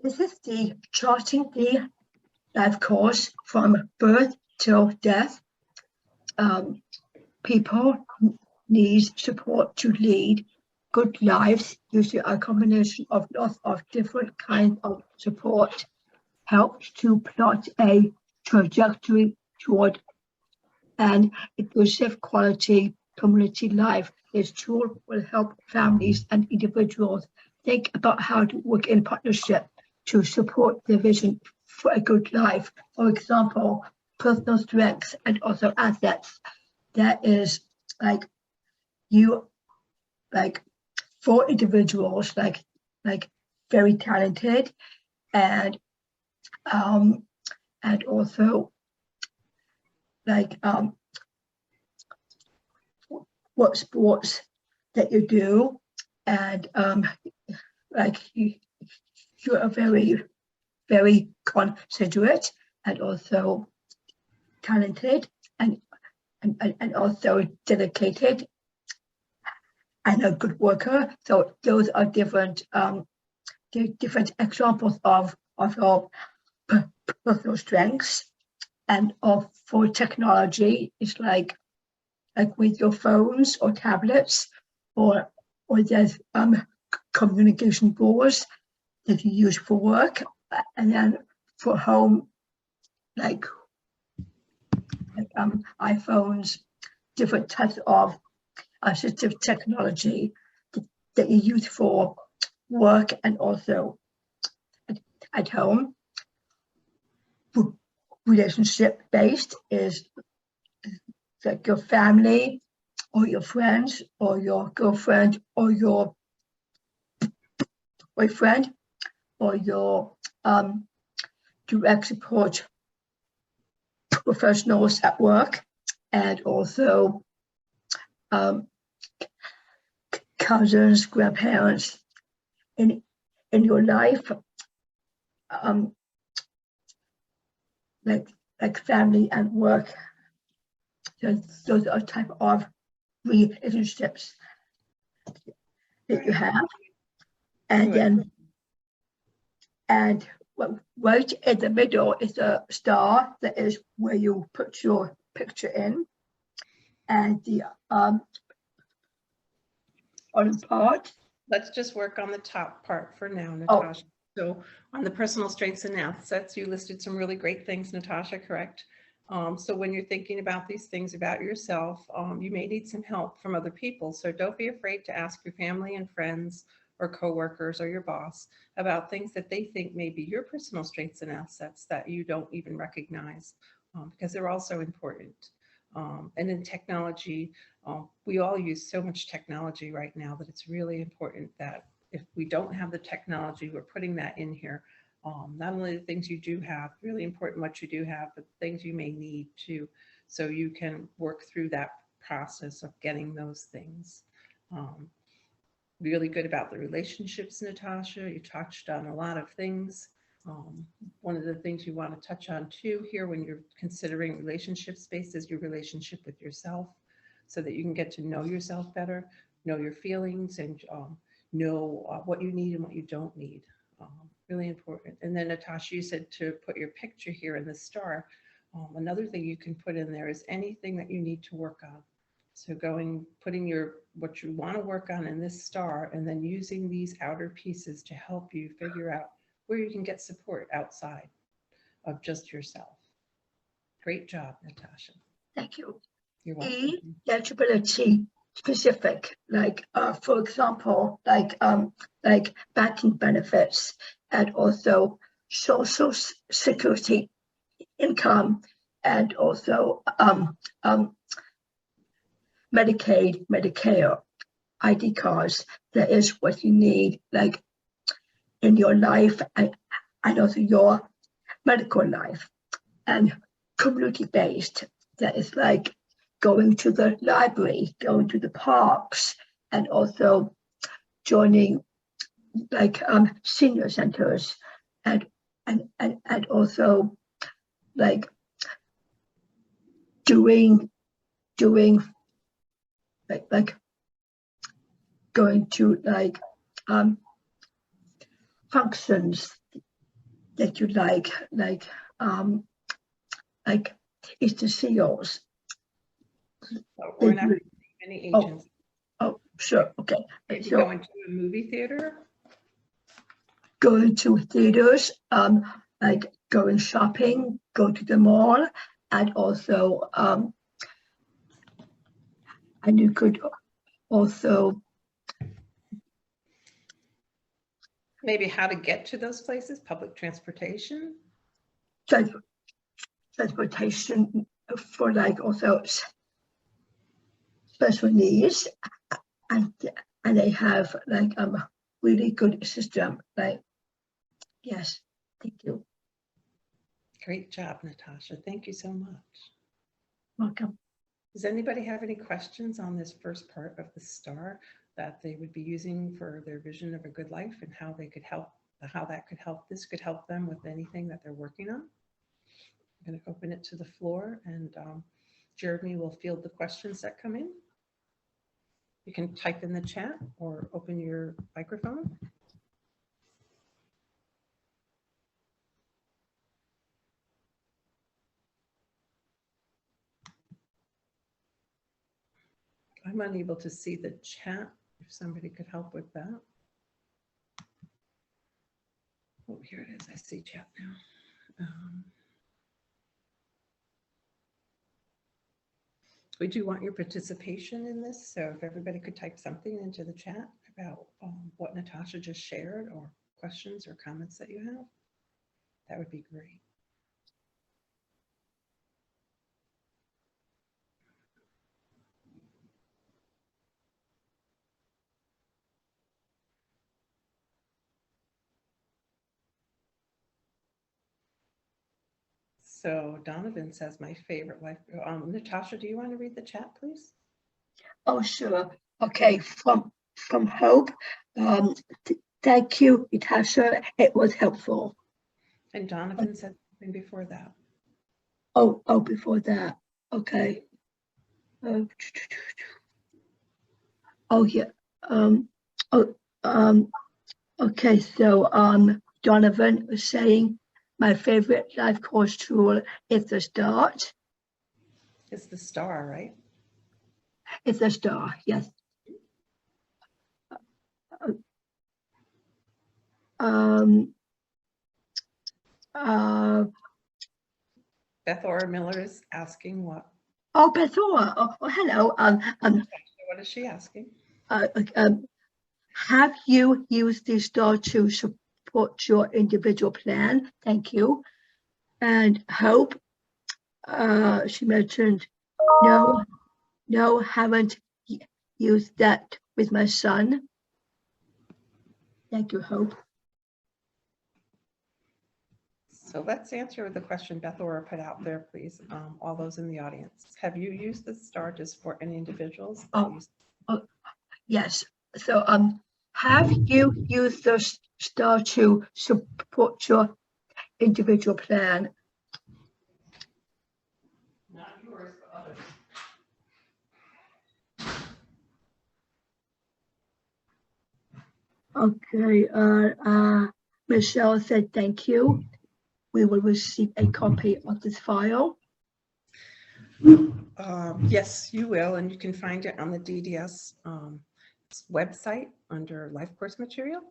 This is the Charting the Life Course from Birth till Death. People need support to lead good lives. Usually a combination of lots of different kinds of support helps to plot a trajectory toward an inclusive quality community life. This tool will help families and individuals think about how to work in partnership to support their vision for a good life. For example, personal strengths and also assets. That is like for individuals like very talented and also what sports that you do, and you are very considerate and also talented and also dedicated and a good worker. So those are different examples of your personal strengths. And for technology, it's like with your phones or tablets, or there's communication boards that you use for work, and then for home, like iPhones, different types of assistive technology that you use for work and also at home. Relationship based is like your family or your friends or your girlfriend or your boyfriend or your direct support professionals at work, and also cousins, grandparents in your life, like family and work. So those are type of relationships that you have. And then, and right in the middle is a star. That is where you put your picture in. And the bottom part. Let's just work on the top part for now, Natasha. Oh. So on the personal strengths and assets, you listed some really great things, Natasha, correct? So when you're thinking about these things about yourself, you may need some help from other people. So don't be afraid to ask your family and friends or coworkers or your boss about things that they think may be your personal strengths and assets that you don't even recognize, because they're also important. And in technology, we all use so much technology right now that it's really important that if we don't have the technology, we're putting that in here. Not only the things you do have, really important what you do have, but things you may need to, so you can work through that process of getting those things. Really good about the relationships, Natasha. You touched on a lot of things. One of the things you want to touch on too here when you're considering relationship space is your relationship with yourself, so that you can get to know yourself better, know your feelings, and know what you need and what you don't need. Really important. And then Natasha, you said to put your picture here in the star. Another thing you can put in there is anything that you need to work on. So putting what you want to work on in this star, and then using these outer pieces to help you figure out where you can get support outside of just yourself. Great job, Natasha. Thank you. You're welcome. Eligibility specific, for example, banking benefits, and also social security income, and also Medicaid, Medicare, ID cards. That is what you need, in your life, and also your medical life. And community-based, that is going to the library, going to the parks, and also joining senior centers, and also doing going to functions that you like is to see yours. We're not any agents. Oh, sure, okay. Maybe So going to a movie theater. going to theaters, like going shopping, go to the mall, and also, and you could also Maybe how to get to those places, public transportation. transportation for like also special needs, and they have like really good system. Like, yes, thank you. Great job, Natasha. Thank you so much. Welcome. Does anybody have any questions on this first part of the STAR that they would be using for their vision of a good life and how they could help, this could help them with anything that they're working on? I'm going to open it to the floor, and Jeremy will field the questions that come in. You can type in the chat or open your microphone. I'm unable to see the chat. If somebody could help with that. Oh, here it is. I see chat now. We do want your participation in this, so if everybody could type something into the chat about what Natasha just shared, or questions or comments that you have, that would be great. So Donovan says, my favorite life. Natasha, do you want to read the chat, please? Oh, sure. Okay, from Hope. Thank you, Natasha. It was helpful. And Donovan said something before that. Oh, before that. Okay. Oh yeah. Okay. So Donovan was saying my favorite life course tool is the start. It's the STAR, right? It's a star, yes. Bethora Miller is asking what? Oh, Bethora. Oh, hello. What is she asking? Have you used the star to support your individual plan? Thank you. And Hope, she mentioned, no, haven't used that with my son. Thank you, Hope. So let's answer the question Bethora put out there, please. All those in the audience. Have you used the STAR to support any individuals? Yes. So have you used the STAR to support your individual plan? Not yours, but others. Okay. Michelle said thank you. We will receive a copy of this file. Yes, you will, and you can find it on the DDS website under LifeCourse material.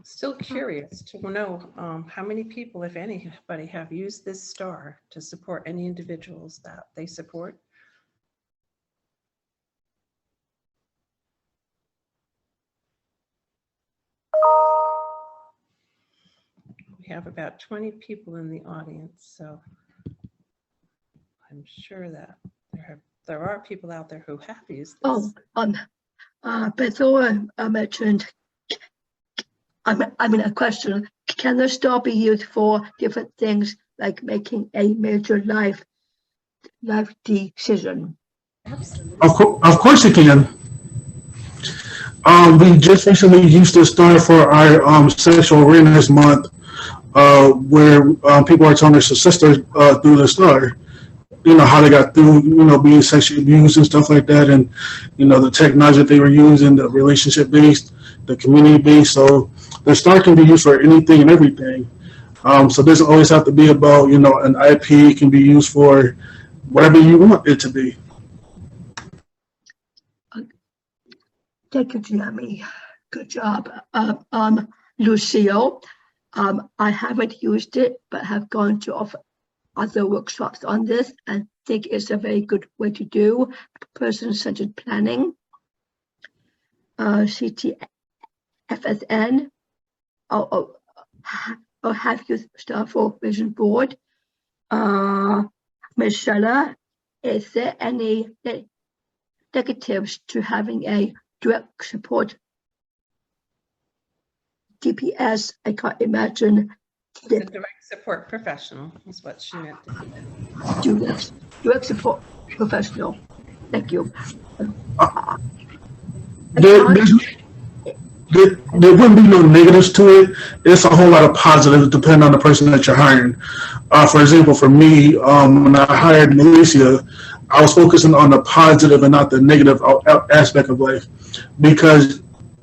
Still curious to know how many people, if anybody, have used this STAR to support any individuals that they support. We have about 20 people in the audience, so I'm sure that there are people out there who have used this. Bethora mentioned, a question, can the STAR be used for different things like making a major life decision? Absolutely. Of course it can. We just recently used the STAR for our Sexual Awareness Month, where people are telling us to sisters through the STAR. how they got through, being sexually abused and stuff like that, and the technology that they were using, the relationship based, the community based. So the star can be used for anything and everything. So it doesn't always have to be about an IP. It can be used for whatever you want it to be. Thank you, Jeremy. Good job. Lucille, I haven't used it, but have gone to other workshops on this and think it's a very good way to do person-centered planning. CTFSN, or have you start for vision board? Michelle, is there any negatives to having a direct support DPS? I can't imagine. The direct support professional is what she meant. Direct support professional. Thank you. There wouldn't be no negatives to it. It's a whole lot of positives depending on the person that you're hiring. For example, for me, when I hired Malaysia, I was focusing on the positive and not the negative aspect of life, because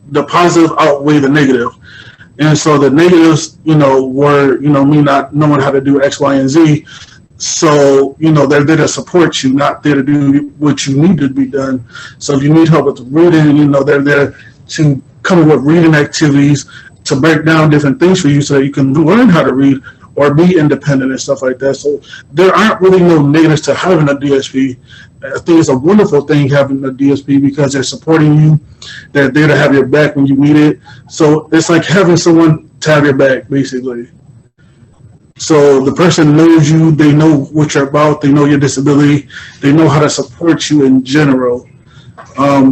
the positive outweigh the negative. And so the negatives, were, me not knowing how to do X, Y, and Z. So, they're there to support you, not there to do what you need to be done. So if you need help with reading, they're there to come up with reading activities to break down different things for you so that you can learn how to read or be independent and stuff like that. So there aren't really no negatives to having a DSP. I think it's a wonderful thing having a DSP because they're supporting you. They're there to have your back when you need it. So it's like having someone to have your back, basically. So the person knows you, they know what you're about, they know your disability, they know how to support you in general.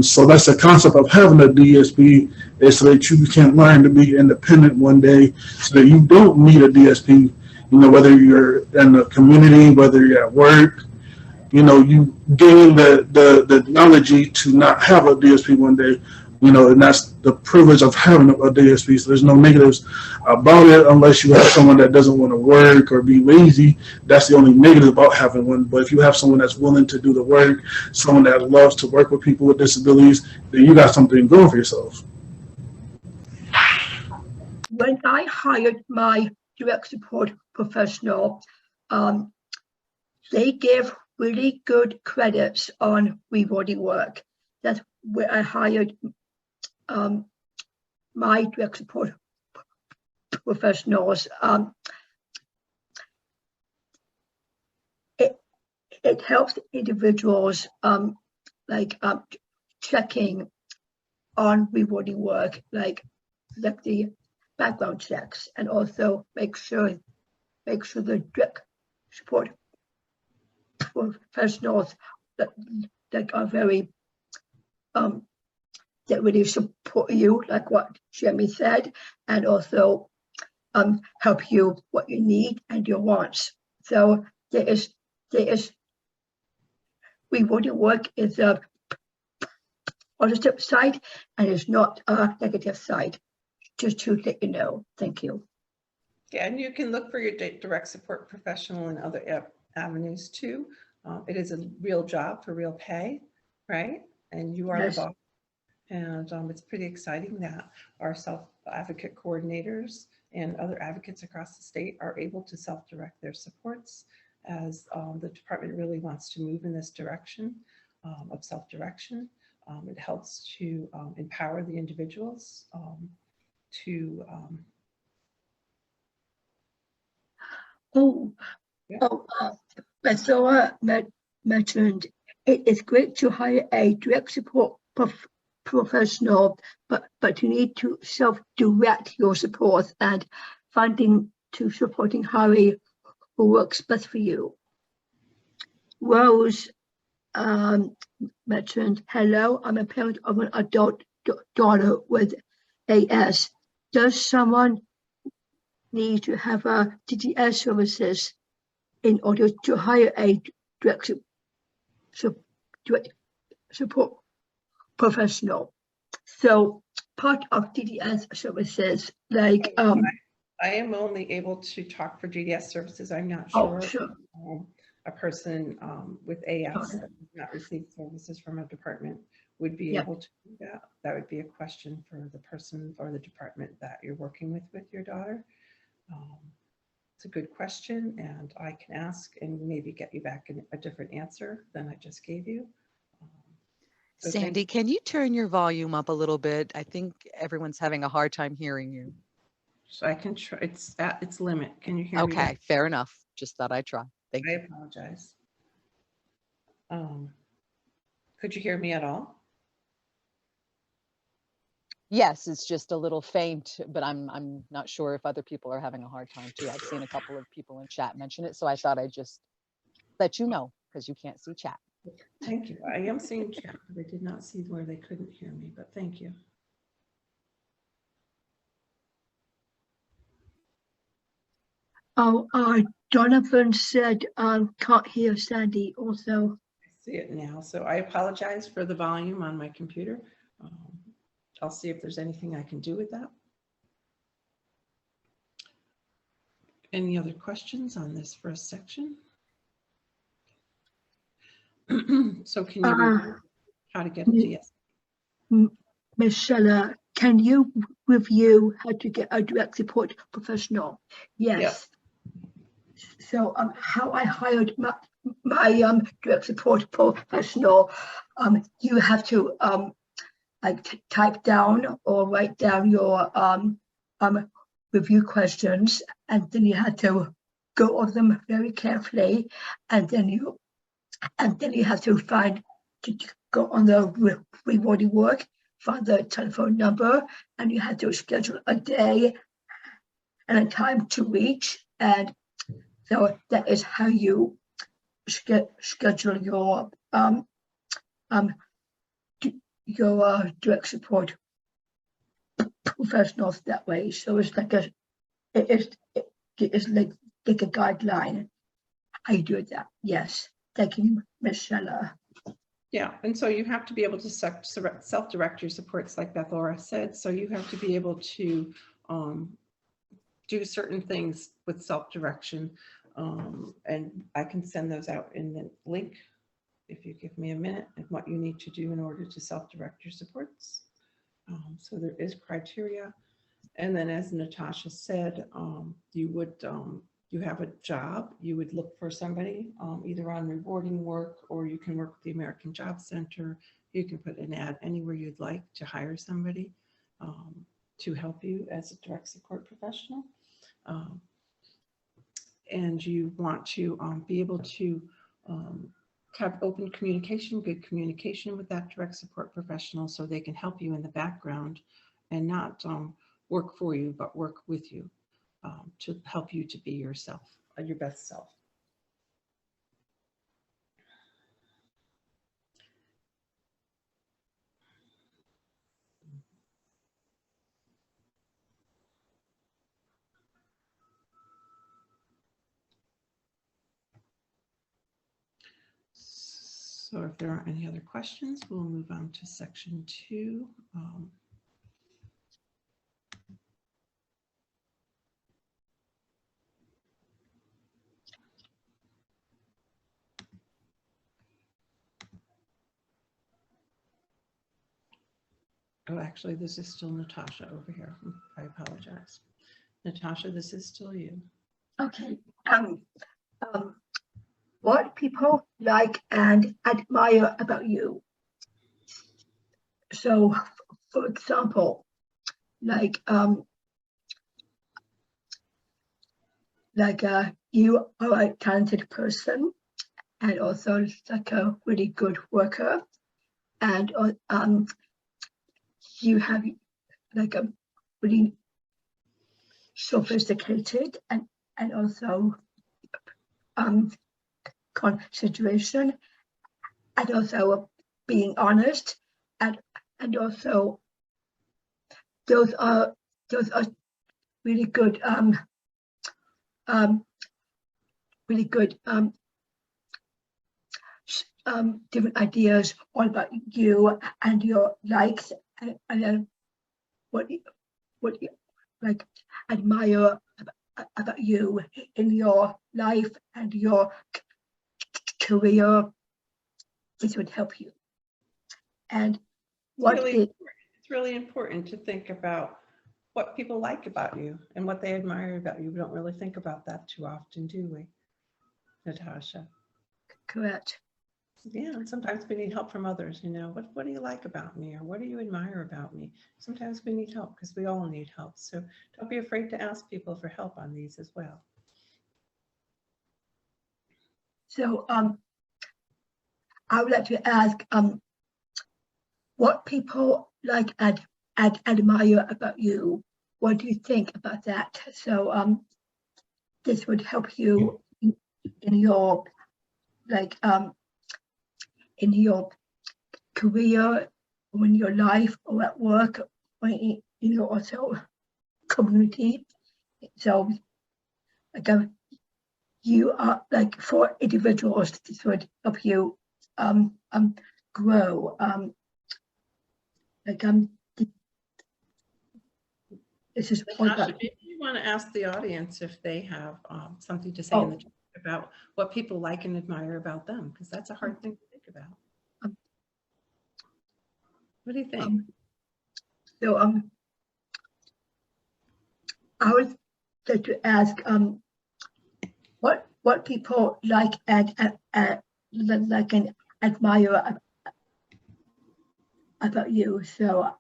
So that's the concept of having a DSP, is so that you can learn to be independent one day, so that you don't need a DSP, whether you're in the community, whether you're at work, you gain the knowledge to not have a DSP one day, and that's the privilege of having a DSP. So there's no negatives about it unless you have someone that doesn't want to work or be lazy. That's the only negative about having one. But if you have someone that's willing to do the work, someone that loves to work with people with disabilities, then you got something going for yourself. When I hired my direct support professional, they give really good credits on rewarding work. That's where I hired my direct support professionals. It helps individuals checking on rewarding work, like the background checks, and also make sure the direct support professionals that are very that really support you, like what Jeremy said, and also help you what you need and your wants. So there is rewarding work is a positive side and is not a negative side. Just to let you know. Thank you. Yeah, and you can look for your direct support professional in other avenues too. It is a real job for real pay, right? And you are the boss. And it's pretty exciting that our self-advocate coordinators and other advocates across the state are able to self-direct their supports, as the department really wants to move in this direction of self-direction. It helps to empower the individuals to Marcella mentioned it is great to hire a direct support professional, but you need to self-direct your support and funding to supporting Harry who works best for you. Rose mentioned, hello, I'm a parent of an adult daughter with AS. Does someone need to have a DDS services in order to hire a direct support professional? So part of DDS services, like I am only able to talk for GDS services. I'm not sure. Oh, sure. a person with AS that does not receive services from a department would be Yep. able to do that. That would be a question for the person or the department that you're working with your daughter. It's a good question, and I can ask and maybe get you back a different answer than I just gave you. So Sandy, can you turn your volume up a little bit? I think everyone's having a hard time hearing you. So I can try. It's at its limit. Can you hear me? Okay, fair enough. Just thought I'd try. Thank I you. apologize. Could you hear me at all? Yes, it's just a little faint, but I'm not sure if other people are having a hard time too. I've seen a couple of people in chat mention it, so I thought I'd just let you know because you can't see chat. Thank you. I am seeing chat, but I did not see where they couldn't hear me, but thank you. Oh, Donovan said, can't hear Sandy also. I see it now. So I apologize for the volume on my computer. I'll see if there's anything I can do with that. Any other questions on this first section? So can you review how to get a DS? Ms. Scheller, can you review how to get a direct support professional? Yes. Yep. So how I hired my direct support professional, you have to like type down or write down your review questions, and then you have to go over them very carefully, and then you have to go on the rewarding work, find the telephone number, and you have to schedule a day and a time to reach. And so that is how you schedule your direct support professionals that way. So it's like it's like a guideline. How you do that? Yes. Thank you, Ms. Scheller. Yeah, and so you have to be able to self-direct your supports, like Beth Laura said. So you have to be able to do certain things with self-direction. And I can send those out in the link if you give me a minute and what you need to do in order to self-direct your supports. So there is criteria. And then as Natasha said, you have a job, you would look for somebody either on rewarding work, or you can work with the American Job Center. You can put an ad anywhere you'd like to hire somebody to help you as a direct support professional. And you want to be able to have open communication, good communication with that direct support professional, so they can help you in the background and not work for you, but work with you to help you to be yourself, your best self. So if there aren't any other questions, we'll move on to section 2. Oh, actually, this is still Natasha over here. I apologize. Natasha, this is still you. Okay. What people like and admire about you. So, for example, like you are a talented person, and also like a really good worker, and you have like a really sophisticated and also consideration, and also being honest, and also those are really good really good different ideas all about you and your likes, and what you like admire about you in your life and your career, this would help you. And what It's really important to think about what people like about you and what they admire about you. We don't really think about that too often, do we, Natasha? correct? Yeah, and sometimes we need help from others, what do you like about me, or what do you admire about me? Sometimes we need help because we all need help. So don't be afraid to ask people for help on these as well. So I would like to ask what people like and admire about you. What do you think about that? So this would help you in your in your career, or in your life, or at work, or in your also community. So again, you are like, for individuals, this would help you grow. This is what Natasha, maybe you want to ask the audience if they have something to say in the chat about what people like and admire about them, because that's a hard thing to think about. What do you think? So I would like to ask what people like and admire about you. So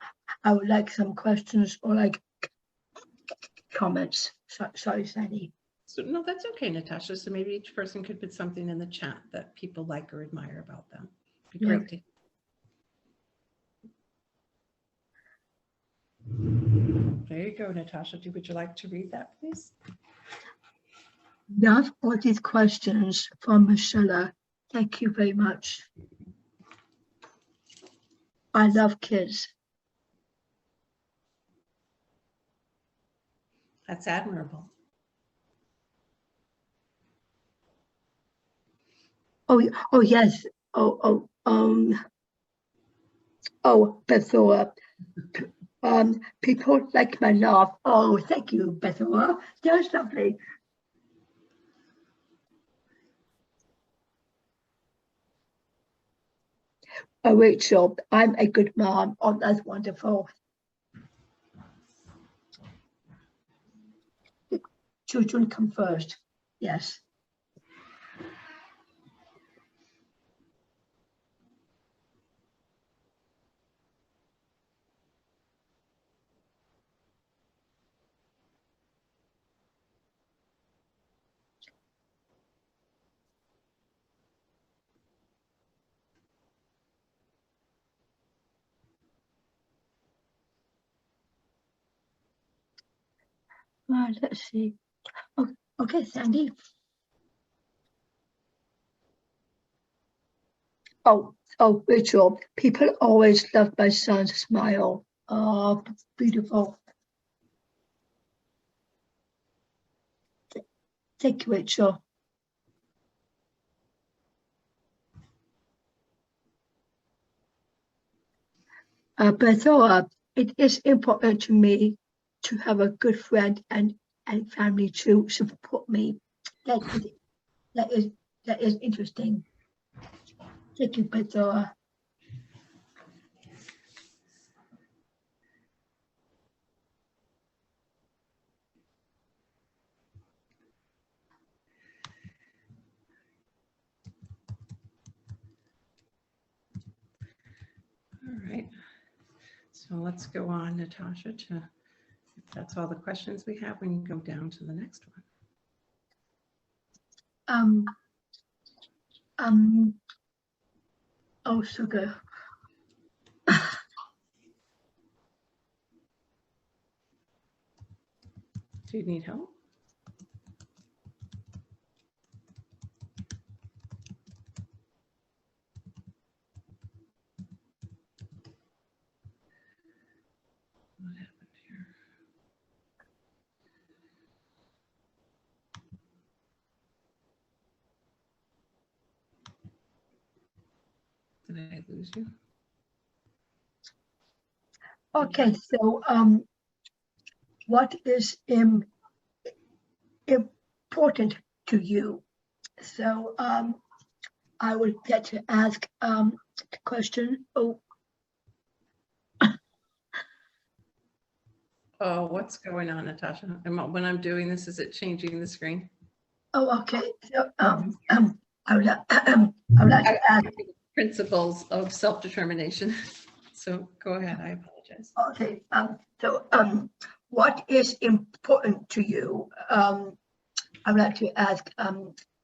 I would like some questions or like comments. Sorry, Sandy. So no, that's okay, Natasha. So maybe each person could put something in the chat that people like or admire about them. It'd be great to. There you go, Natasha. Would you like to read that, please? Love all these questions from Michelle. Thank you very much. I love kids. That's admirable. Oh yes. Bethora. People like my laugh. Oh, thank you, Bethora. That's lovely. Oh, Rachel, I'm a good mom. Oh, that's wonderful. Children come first. Yes. Let's see. Oh, okay, Sandy. Oh, Rachel, people always love my son's smile. Oh, beautiful. Thank you, Rachel. Bethora, it is important to me to have a good friend and family to support me. That is interesting. Thank you, Bethora. All right. So let's go on, Natasha, if that's all the questions we have, we can go down to the next one. Oh, sugar. Do you need help? What happened here? Did I lose you? Okay, so what is important to you? So I would get to ask the question. Oh, Oh, what's going on, Natasha? When I'm doing this, is it changing the screen? okay. So I would like to ask. Principles of self-determination. So go ahead, I apologize. Okay. What is important to you? I would like to ask.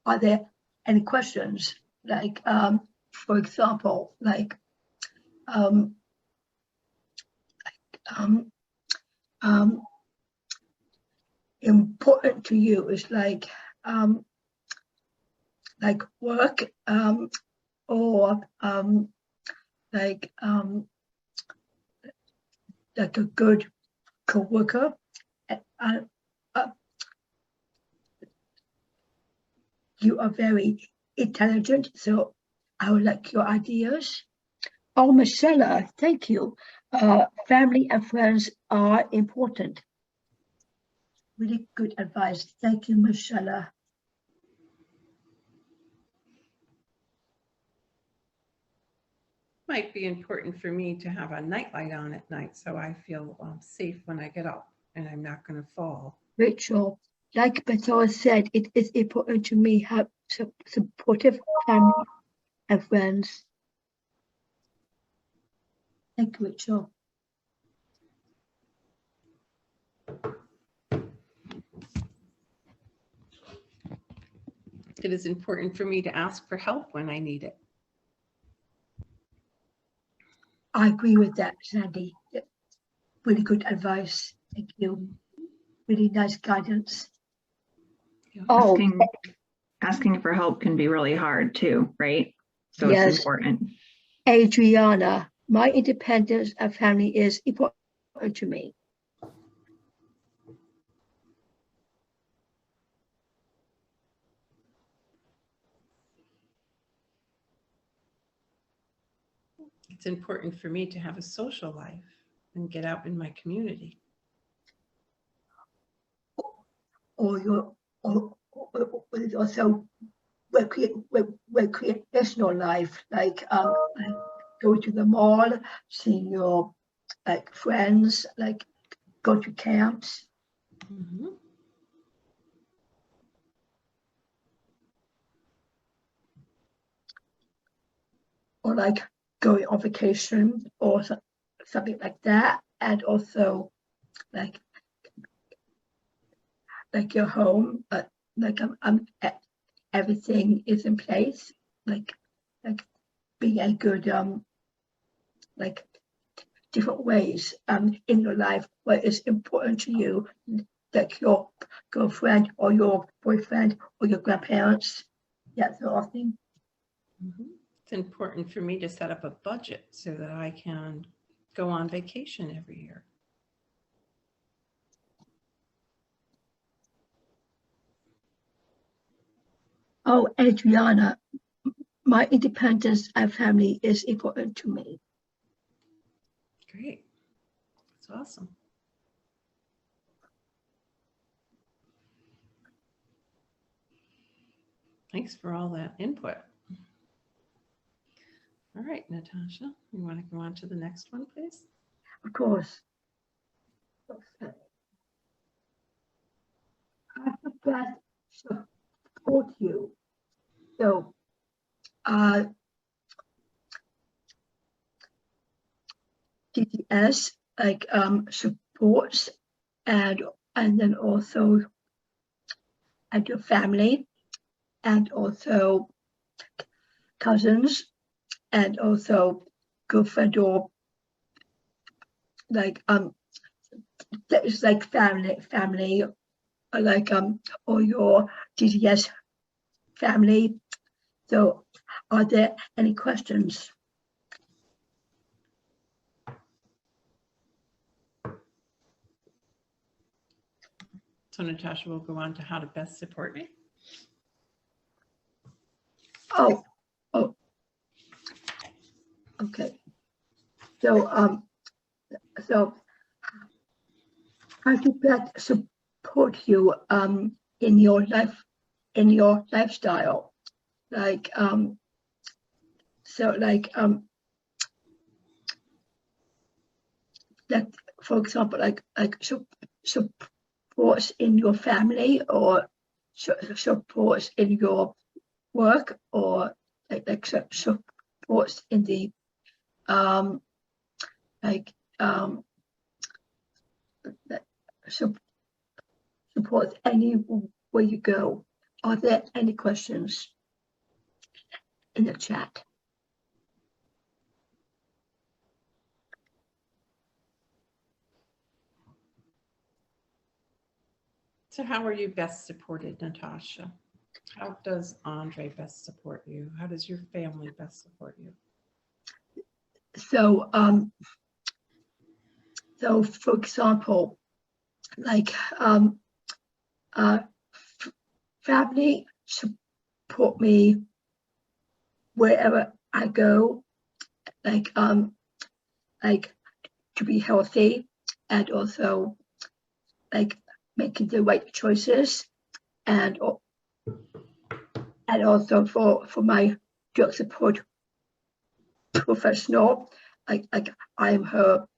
Are there any questions? Like, for example, like, um, important to you is like work, or like a good co-worker. You are very intelligent, so I would like your ideas. Oh, Michelle, thank you. Family and friends are important. Really good advice. Thank you, Michelle. Might be important for me to have a nightlight on at night so I feel safe when I get up and I'm not going to fall. Rachel, like Bethel said, it is important to me have supportive family and friends. Thank you, Rachel. It is important for me to ask for help when I need it. I agree with that, Sandy. Really good advice. Thank you. Really nice guidance. Oh, Asking for help can be really hard too, right? So yes. It's important. Adriana, my independence and family is important to me. It's important for me to have a social life and get out in my community. Or also recreational life, like go to the mall, seeing your like friends, like go to camps. Mm-hmm. Or like going on vacation or something like that, and also like your home, like everything is in place, like being a good like different ways in your life where it's important to you, like your girlfriend or your boyfriend or your grandparents, that sort of thing. Mm-hmm. It's important for me to set up a budget so that I can go on vacation every year. Oh, Adriana, my independence and family is important to me. Great. That's awesome. Thanks for all that input. All right, Natasha, you want to go on to the next one, please? Of course. I forgot to support you. So, DTS like supports and then also and your family and also cousins and also girlfriend or like that is like family or like or your DTS family. So are there any questions? So Natasha will go on to how to best support me. Oh, okay. So how to best support you in your life, in your lifestyle, like So like that, for example, supports in your family, or supports in your work, or like supports in the supports anywhere you go. Are there any questions in the chat? So how are you best supported, Natasha? How does Andre best support you? How does your family best support you? So so for example, like family support me wherever I go, like to be healthy, and also like making the right choices, and also for my drug support professional, like I am her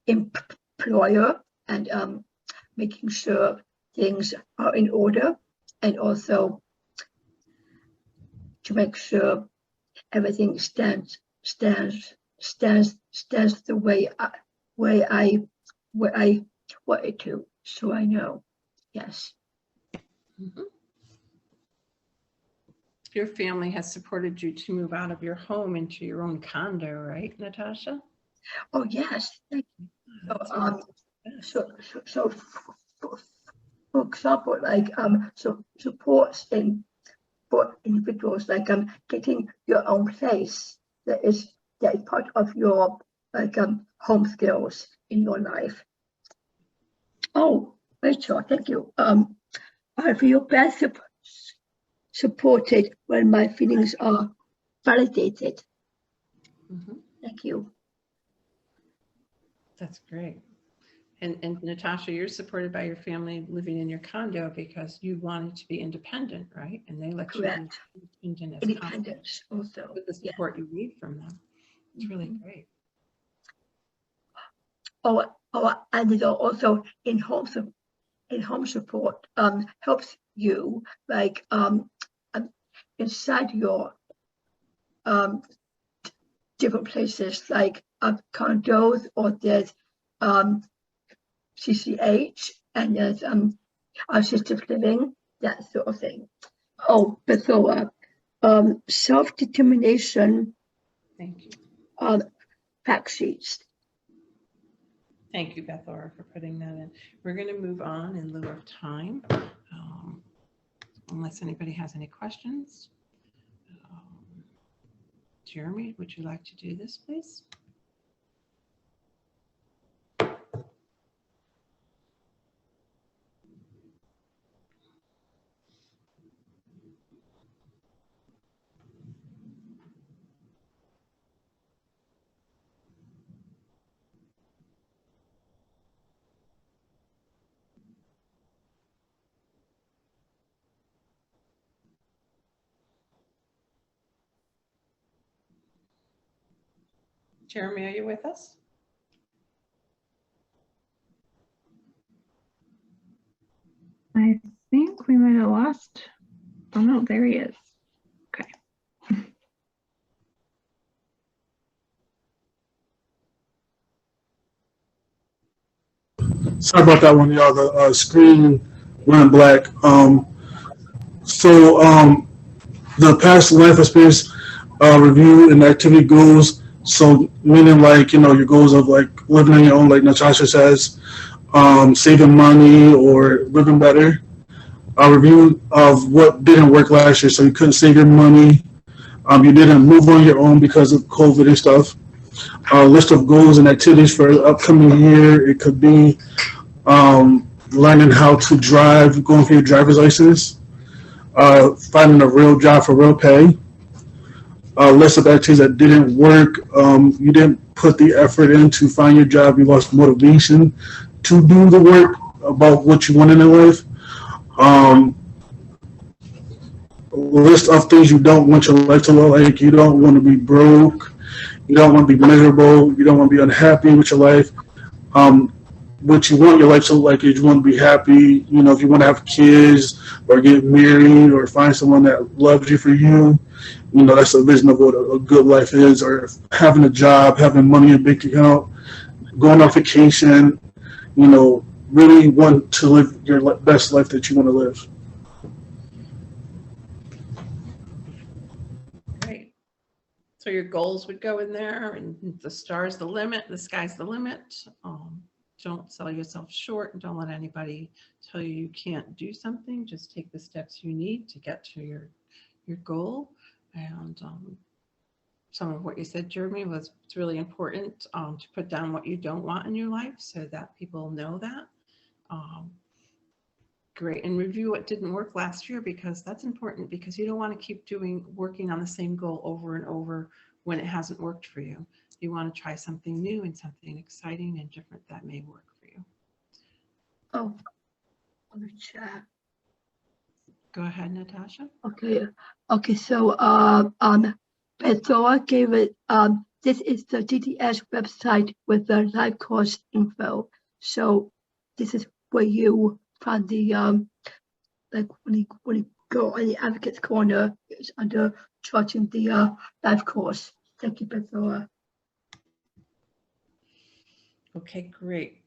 employer, and making sure things are in order, and also to make sure everything stands the way I want it to. So I know, yes. Mm-hmm. Your family has supported you to move out of your home into your own condo, right, Natasha? Oh yes, thank you. So for example, like so supports for individuals, like getting your own place that is part of your like home skills in your life. Oh, Rachel, thank you. I feel best supported when my feelings are validated. Mm-hmm. Thank you. That's great. And Natasha, you're supported by your family living in your condo because you wanted to be independent, right? And they let Correct. you be independent as possible Independence also. with the support you need from them. It's really great. Oh, and it also in home support helps you like inside your different places, like condos, or there's CCH, and there's assisted living, that sort of thing. Oh, Bethoa, self-determination Thank you. fact sheets. Thank you, Bethora, for putting that in. We're going to move on in lieu of time, unless anybody has any questions. Jeremy, would you like to do this, please? Jeremy, are you with us? I think we might have lost. Oh no, there he is. Okay. Sorry about that one, y'all. The screen went black. The past life experience review and activity goals. So meaning like, your goals of like living on your own, like Natasha says, saving money or living better. A review of what didn't work last year. So you couldn't save your money. You didn't move on your own because of COVID and stuff. A list of goals and activities for the upcoming year. It could be learning how to drive, going for your driver's license, finding a real job for real pay, a list of activities that didn't work. You didn't put the effort in to find your job. You lost motivation to do the work about what you wanted in life. list of things you don't want your life to look like. You don't want to be broke. You don't want to be miserable. You don't want to be unhappy with your life. Um, what you want your life to look like is you want to be happy. You know, if you want to have kids or get married or find someone that loves you for you, you know, that's a vision of what a good life is. Or having a job, having money in a bank account, going on vacation. You know, really want to live your best life that you want to live. Great. So your goals would go in there, and the star's the limit, the sky's the limit. Don't sell yourself short, and don't let anybody tell you you can't do something. Just take the steps you need to get to your goal. And some of what you said, Jeremy, was it's really important to put down what you don't want in your life so that people know that. Great. And review what didn't work last year, because that's important, because you don't want to keep working on the same goal over and over when it hasn't worked for you. You want to try something new and something exciting and different that may work for you. Oh, on the chat. Go ahead, Natasha. Okay. So, Bethora gave it. This is the DTS website with the LifeCourse info. So, this is where you find the like when you go on the Advocates Corner, it's under charging the LifeCourse. Thank you, Bethora. Okay, great.